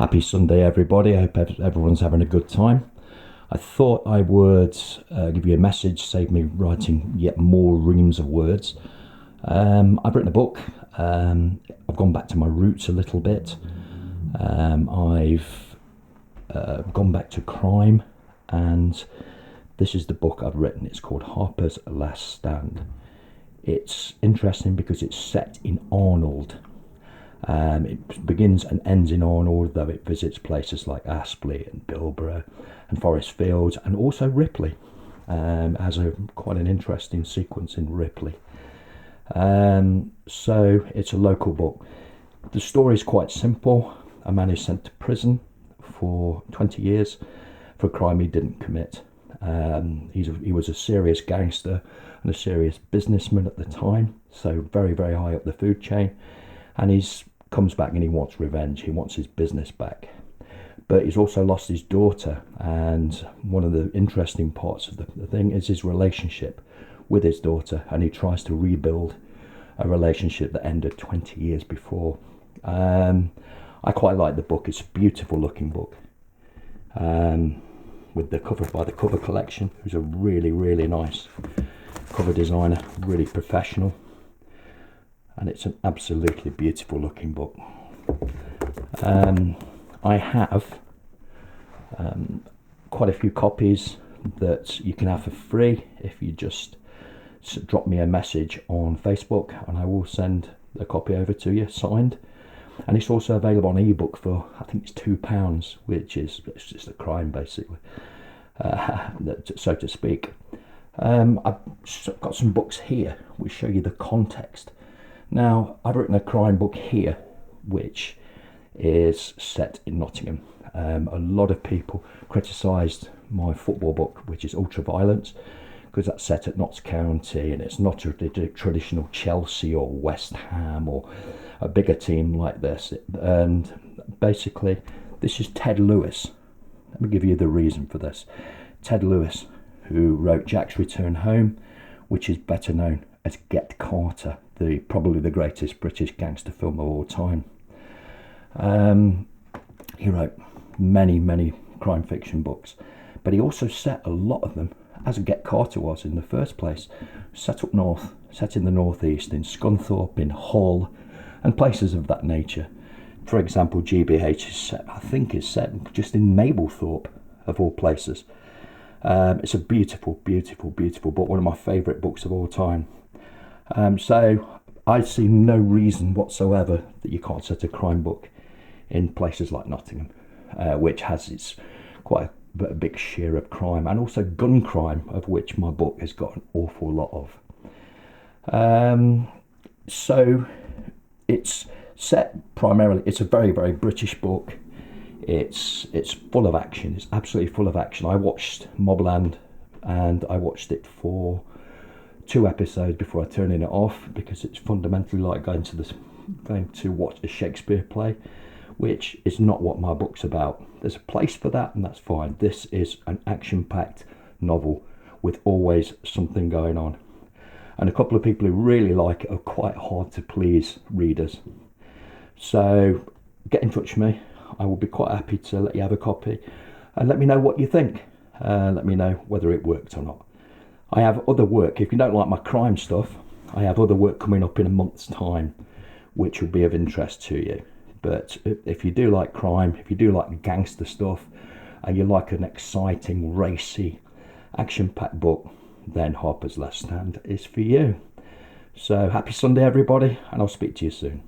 Happy Sunday, everybody. I hope everyone's having a good time. I thought I would give you a message, save me writing yet more reams of words. I've written a book. I've gone back to my roots a little bit. I've gone back to crime, and this is the book I've written. It's called Harper's Last Stand. It's interesting because it's set in Arnold. It begins and ends in Arnold, though it visits places like Aspley and Bilborough and Forest Fields, and also Ripley. Has quite an interesting sequence in Ripley. So it's a local book. The story is quite simple. A man is sent to prison for 20 years for a crime he didn't commit. He was a serious gangster and a serious businessman at the time, so very, very high up the food chain, and he's comes back and he wants revenge. He wants his business back, but he's also lost his daughter, and one of the interesting parts of the thing is his relationship with his daughter, and he tries to rebuild a relationship that ended 20 years before. I quite like the book. It's a beautiful looking book, with the cover by the Cover Collection, who's a really, really nice cover designer, really professional. And it's an absolutely beautiful looking book. I have quite a few copies that you can have for free if you just drop me a message on Facebook, and I will send a copy over to you signed. And it's also available on ebook for, I think it's £2, which is, it's just a crime basically, so to speak. I've got some books here which show you the context. Now, I've written a crime book here, which is set in Nottingham. A lot of people criticised my football book, which is Ultraviolence, because that's set at Notts County, and it's not a traditional Chelsea or West Ham or a bigger team like this. And basically, this is Ted Lewis. Let me give you the reason for this. Ted Lewis, who wrote Jack's Return Home, which is better known as Get Carter, probably the greatest British gangster film of all time. He wrote many crime fiction books, but he also set a lot of them, as Get Carter was in the first place, set up north, set in the northeast, in Scunthorpe, in Hull, and places of that nature. For example, GBH is set, I think, is set just in Mablethorpe, of all places. It's a beautiful book, one of my favourite books of all time. So I see no reason whatsoever that you can't set a crime book in places like Nottingham, which has its quite a big share of crime, and also gun crime, of which my book has got an awful lot of. So it's set primarily, it's a very British book. It's full of action. It's absolutely full of action. I watched Mobland, and I watched it for 2 episodes before turning it off, because it's fundamentally like going to watch a Shakespeare play, which is not what my book's about. There's a place for that, and that's fine. This is an action-packed novel with always something going on, and a couple of people who really like it are quite hard to please readers. So get in touch with me. I will be quite happy to let you have a copy, and let me know what you think. Let me know whether it worked or not. I have other work. If you don't like my crime stuff, I have other work coming up in a month's time, which will be of interest to you. But if you do like crime, if you do like gangster stuff, and you like an exciting, racy, action-packed book, then Harper's Last Stand is for you. So happy Sunday, everybody, and I'll speak to you soon.